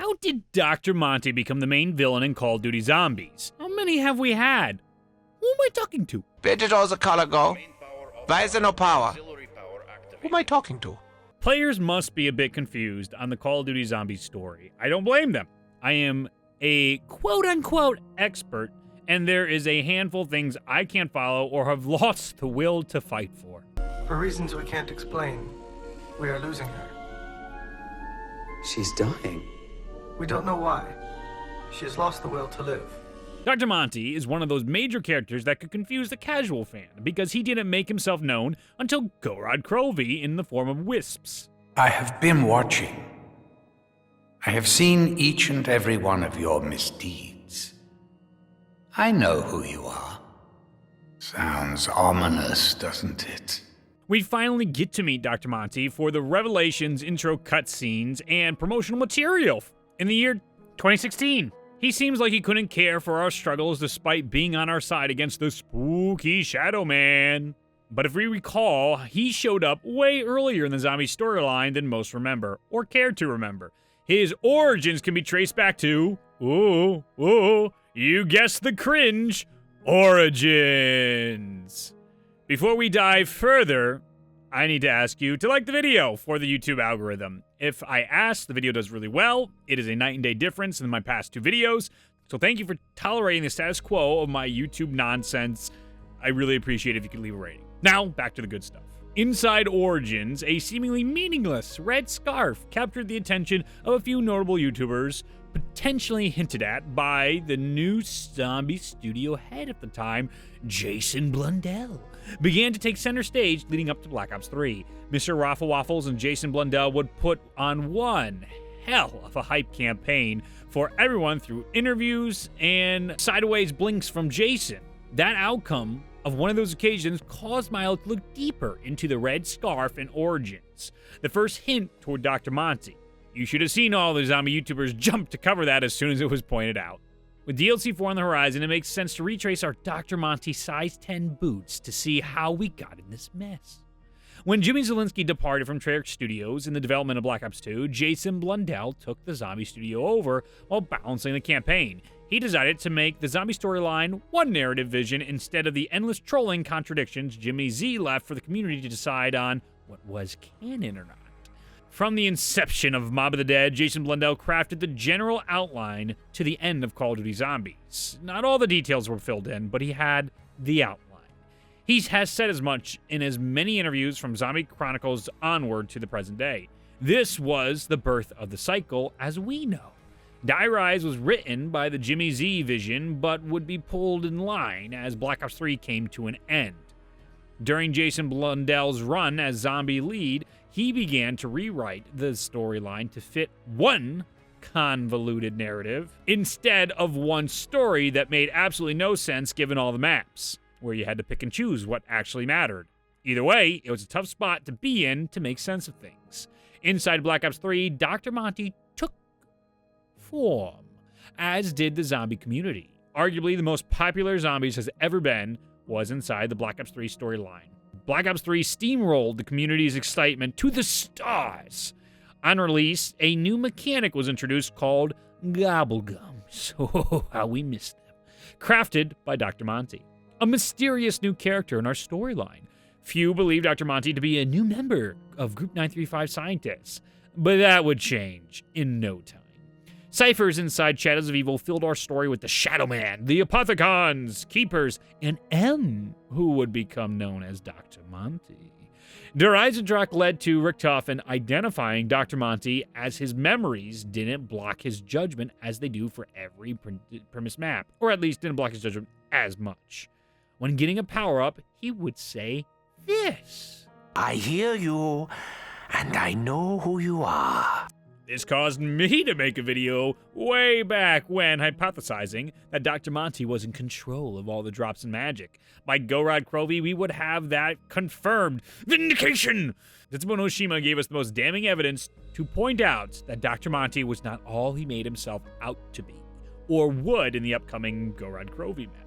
How did Dr. Monty become the main villain in Call of Duty Zombies? How many have we had? Who am I talking to? Where did all the color go? Why is there no power? Who am I talking to? Players must be a bit confused on the Call of Duty Zombies story. I don't blame them. I am a quote-unquote expert, and there is a handful of things I can't follow or have lost the will to fight for. For reasons we can't explain, we are losing her. She's dying. We don't know why. She has lost the will to live. Dr. Monty is one of those major characters that could confuse the casual fan because he didn't make himself known until Gorod Krovi in the form of wisps. I have been watching. I have seen each and every one of your misdeeds. I know who you are. Sounds ominous, doesn't it? We finally get to meet Dr. Monty for the Revelations intro cutscenes and promotional material in the year 2016. He seems like he couldn't care for our struggles despite being on our side against the spooky Shadow Man. But if we recall, he showed up way earlier in the zombie storyline than most remember, or care to remember. His origins can be traced back to, you guessed the cringe, Origins. Before we dive further, I need to ask you to like the video for the YouTube algorithm. If I ask, the video does really well. It is a night and day difference in my past two videos. So thank you for tolerating the status quo of my YouTube nonsense. I really appreciate it if you could leave a rating. Now, back to the good stuff. Inside Origins, a seemingly meaningless red scarf captured the attention of a few notable YouTubers, potentially hinted at by the new zombie studio head at the time, Jason Blundell, began to take center stage leading up to Black Ops 3. Mr. Raffle Waffles and Jason Blundell would put on one hell of a hype campaign for everyone through interviews and sideways blinks from Jason. That outcome of one of those occasions caused Milo to look deeper into the red scarf and Origins, the first hint toward Dr. Monty. You should have seen all the zombie YouTubers jump to cover that as soon as it was pointed out. With DLC 4 on the horizon, it makes sense to retrace our Dr. Monty size 10 boots to see how we got in this mess. When Jimmy Zielinski departed from Treyarch Studios in the development of Black Ops 2, Jason Blundell took the zombie studio over while balancing the campaign. He decided to make the zombie storyline one narrative vision instead of the endless trolling contradictions Jimmy Z left for the community to decide on what was canon or not. From the inception of Mob of the Dead, Jason Blundell crafted the general outline to the end of Call of Duty Zombies. Not all the details were filled in, but he had the outline. He has said as much in as many interviews from Zombie Chronicles onward to the present day. This was the birth of the cycle as we know. Die Rise was written by the Jimmy Z vision, but would be pulled in line as Black Ops 3 came to an end. During Jason Blundell's run as zombie lead, he began to rewrite the storyline to fit one convoluted narrative instead of one story that made absolutely no sense given all the maps, where you had to pick and choose what actually mattered. Either way, it was a tough spot to be in to make sense of things. Inside Black Ops 3, Dr. Monty took form, as did the zombie community. Arguably the most popular Zombies has ever been was inside the Black Ops 3 storyline. Black Ops 3 steamrolled the community's excitement to the stars. On release, a new mechanic was introduced called Gobblegums. Oh, how we missed them. Crafted by Dr. Monty. A mysterious new character in our storyline. Few believe Dr. Monty to be a new member of Group 935 scientists, but that would change in no time. Ciphers inside Shadows of Evil filled our story with the Shadow Man, the Apothecons, Keepers, and M, who would become known as Dr. Monty. Der Eisendrache led to Richtofen identifying Dr. Monty as his memories didn't block his judgment as they do for every premise map, or at least didn't block his judgment as much. When getting a power-up, he would say this. I hear you, and I know who you are. This caused me to make a video way back when hypothesizing that Dr. Monty was in control of all the drops in magic. By Gorod Krovi, we would have that confirmed. Vindication! Zetsubou No Sihma gave us the most damning evidence to point out that Dr. Monty was not all he made himself out to be, or would in the upcoming Gorod Krovi map.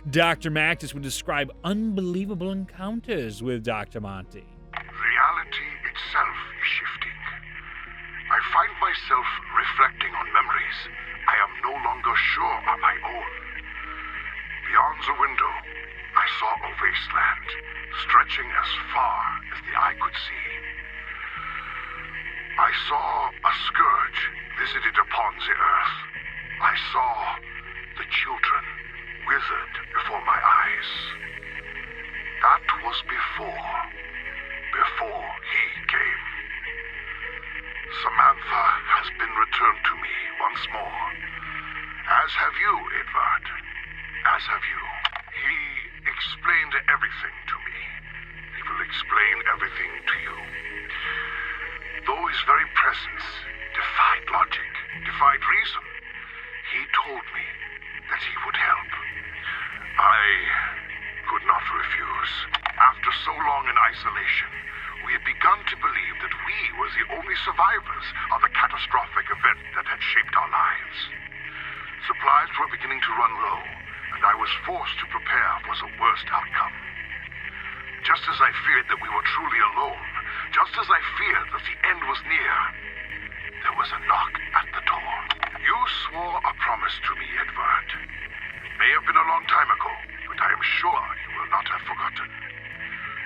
Dr. Mactus would describe unbelievable encounters with Dr. Monty. Reality itself is shifting. I find myself reflecting on eyes, I am no longer sure are my own. Beyond the window, I saw a wasteland, stretching as far as the eye could see. I saw a scourge visited upon the earth. I saw the children withered before my eyes. That was before he came. Samantha has been returned to me once more. As have you, Edvard. As have you. He explained everything to me. He will explain everything to you. Though his very presence defied logic, defied reason, he told me that he would help. I could not refuse. After so long in isolation, we had begun to believe that we were the only survivors of the catastrophic event that had shaped our lives. Supplies were beginning to run low, and I was forced to prepare for the worst outcome. Just as I feared that we were truly alone, just as I feared that the end was near, there was a knock at the door. You swore a promise to me, Edvard. It may have been a long time ago, but I am sure you will not have forgotten.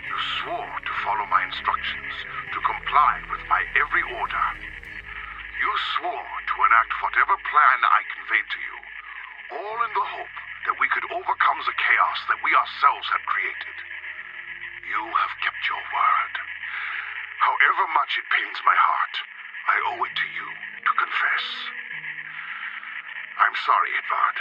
You swore to follow my instructions, to comply with my every order. You swore to enact whatever plan I conveyed to you, all in the hope that we could overcome the chaos that we ourselves had created. You have kept your word. However much it pains my heart, I owe it to you to confess. I'm sorry, Edvard.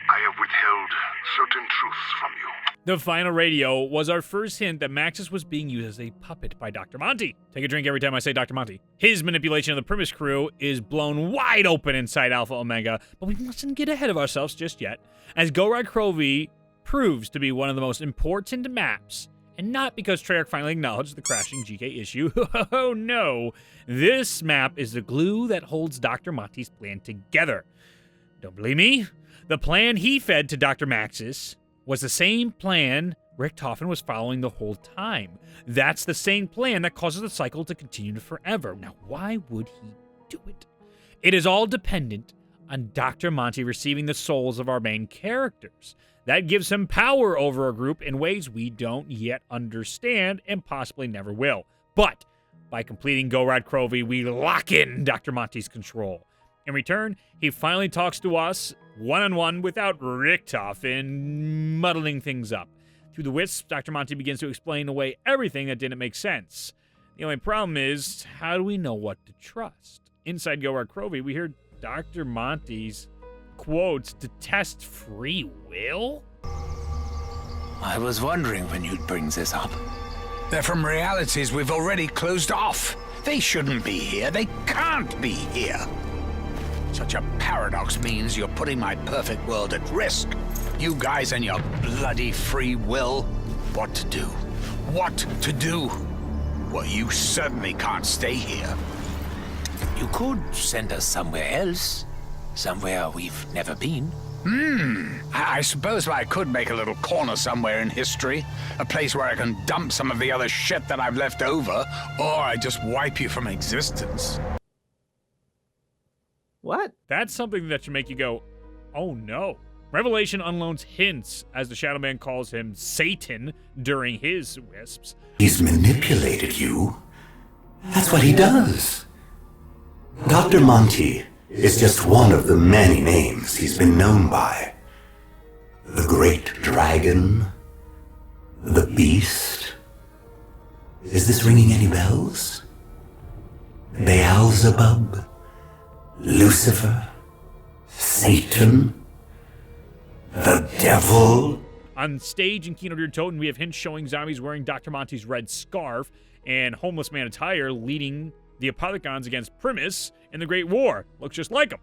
I have withheld certain truths from you. The final radio was our first hint that Maxis was being used as a puppet by Dr. Monty. Take a drink every time I say Dr. Monty. His manipulation of the Primus crew is blown wide open inside Alpha Omega, but we mustn't get ahead of ourselves just yet, as Gorod Krovi proves to be one of the most important maps, and not because Treyarch finally acknowledged the crashing GK issue. Oh no, this map is the glue that holds Dr. Monty's plan together. Don't believe me? The plan he fed to Dr. Maxis was the same plan Richtofen was following the whole time. That's the same plan that causes the cycle to continue forever. Now, why would he do it? It is all dependent on Dr. Monty receiving the souls of our main characters. That gives him power over a group in ways we don't yet understand and possibly never will. But by completing Gorod Krovi, we lock in Dr. Monty's control. In return, he finally talks to us one-on-one without Richtofen muddling things up. Through the wisps, Dr. Monty begins to explain away everything that didn't make sense. The only problem is, how do we know what to trust? Inside Gorod Krovi, we hear Dr. Monty's quotes to test free will? I was wondering when you'd bring this up. They're from realities we've already closed off. They shouldn't be here. They can't be here. Such a paradox means you're putting my perfect world at risk. You guys and your bloody free will. What to do? What to do? Well, you certainly can't stay here. You could send us somewhere else. Somewhere we've never been. I suppose I could make a little corner somewhere in history. A place where I can dump some of the other shit that I've left over. Or I just wipe you from existence. What? That's something that should make you go, oh no. Revelation unloads hints, as the Shadow Man calls him Satan during his wisps. He's manipulated you. That's what he does. Dr. Monty is just one of the many names he's been known by. The Great Dragon, the Beast. Is this ringing any bells? Beelzebub, Lucifer, Satan, the Devil. On stage in Kino der Toten, we have hints showing zombies wearing Dr. Monty's red scarf and homeless man attire leading the Apothicons against Primus in the Great War. Looks just like him.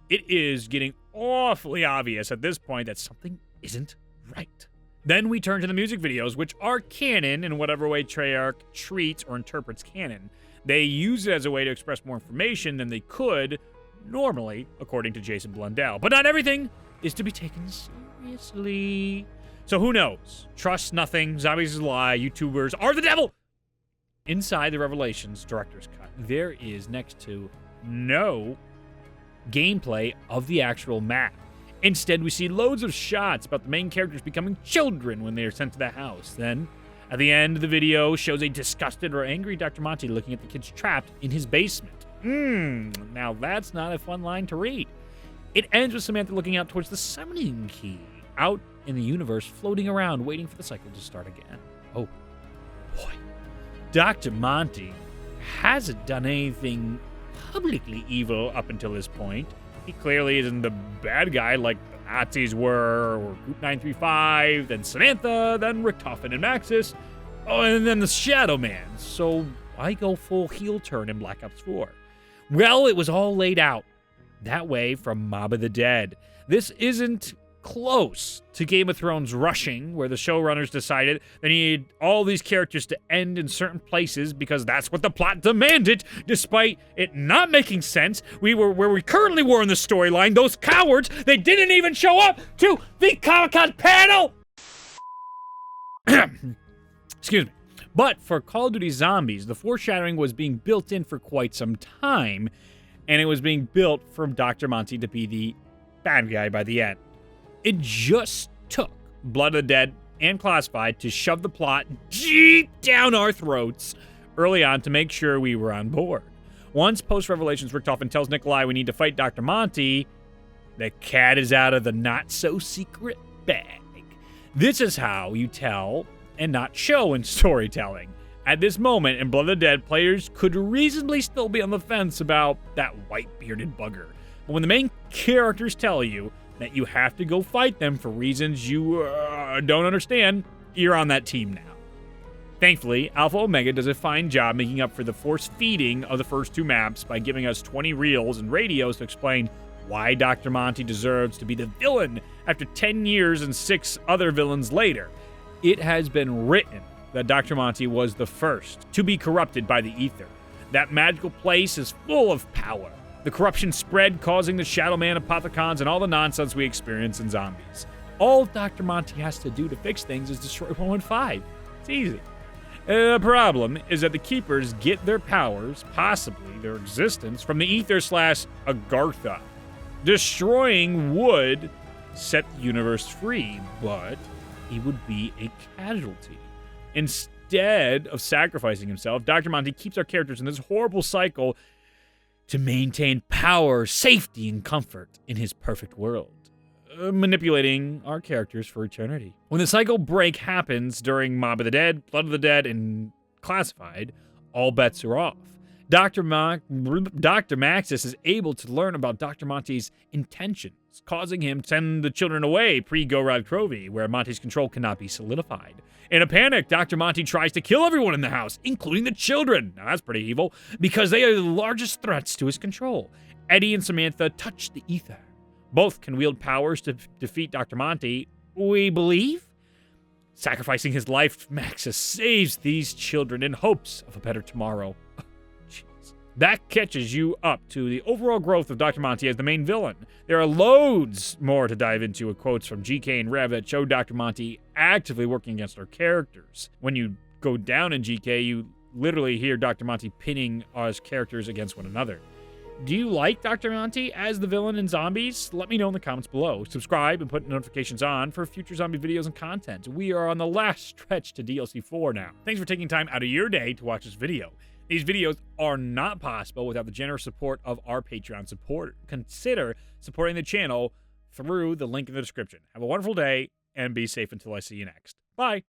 It is getting awfully obvious at this point that something isn't right. Then we turn to the music videos, which are canon in whatever way Treyarch treats or interprets canon. They use it as a way to express more information than they could normally, according to Jason Blundell. But not everything is to be taken seriously. So who knows? Trust nothing. Zombies is a lie. YouTubers are the devil. Inside the Revelations director's cut, there is next to no gameplay of the actual map. Instead, we see loads of shots about the main characters becoming children when they are sent to the house. Then, at the end of the video, shows a disgusted or angry Dr. Monty looking at the kids trapped in his basement. Now that's not a fun line to read. It ends with Samantha looking out towards the summoning key, out in the universe, floating around, waiting for the cycle to start again. Oh, boy. Dr. Monty hasn't done anything publicly evil up until this point. He clearly isn't the bad guy like the Nazis were, or Group 935, then Samantha, then Richtofen and Maxis, and then the Shadow Man. So why go full heel turn in Black Ops 4? Well, it was all laid out that way from Mob of the Dead. This isn't close to Game of Thrones rushing, where the showrunners decided they needed all these characters to end in certain places because that's what the plot demanded, despite it not making sense. We were where we currently were in the storyline. Those cowards, they didn't even show up to the Comic-Con panel! Excuse me. But for Call of Duty Zombies, the foreshadowing was being built in for quite some time, and it was being built from Dr. Monty to be the bad guy by the end. It just took Blood of the Dead and Classified to shove the plot deep down our throats early on to make sure we were on board. Once post-Revelations Richtofen tells Nikolai we need to fight Dr. Monty, the cat is out of the not-so-secret bag. This is how you tell and not show in storytelling. At this moment in Blood of the Dead, players could reasonably still be on the fence about that white-bearded bugger. But when the main characters tell you that you have to go fight them for reasons you don't understand, you're on that team now. Thankfully, Alpha Omega does a fine job making up for the force feeding of the first two maps by giving us 20 reels and radios to explain why Dr. Monty deserves to be the villain after 10 years and 6 other villains later. It has been written that Dr. Monty was the first to be corrupted by the Aether. That magical place is full of power. The corruption spread, causing the Shadow Man, Apothecons, and all the nonsense we experience in Zombies. All Dr. Monty has to do to fix things is destroy 115. It's easy. The problem is that the Keepers get their powers, possibly their existence, from the Aether/Agartha. Destroying would set the universe free, but he would be a casualty. Instead of sacrificing himself, Dr. Monty keeps our characters in this horrible cycle to maintain power, safety, and comfort in his perfect world, manipulating our characters for eternity. When the cycle break happens during Mob of the Dead, Blood of the Dead, and Classified, all bets are off. Dr. Maxis is able to learn about Dr. Monty's intentions, causing him to send the children away pre-Gorod Krovi, where Monty's control cannot be solidified. In a panic, Dr. Monty tries to kill everyone in the house, including the children. Now, that's pretty evil, because they are the largest threats to his control. Eddie and Samantha touch the Aether. Both can wield powers to defeat Dr. Monty, we believe. Sacrificing his life, Maxis saves these children in hopes of a better tomorrow. That catches you up to the overall growth of Dr. Monty as the main villain. There are loads more to dive into with quotes from GK and Rev that show Dr. Monty actively working against our characters. When you go down in GK, you literally hear Dr. Monty pinning us characters against one another. Do you like Dr. Monty as the villain in Zombies? Let me know in the comments below. Subscribe and put notifications on for future zombie videos and content. We are on the last stretch to DLC 4 now. Thanks for taking time out of your day to watch this video. These videos are not possible without the generous support of our Patreon supporters. Consider supporting the channel through the link in the description. Have a wonderful day and be safe until I see you next. Bye.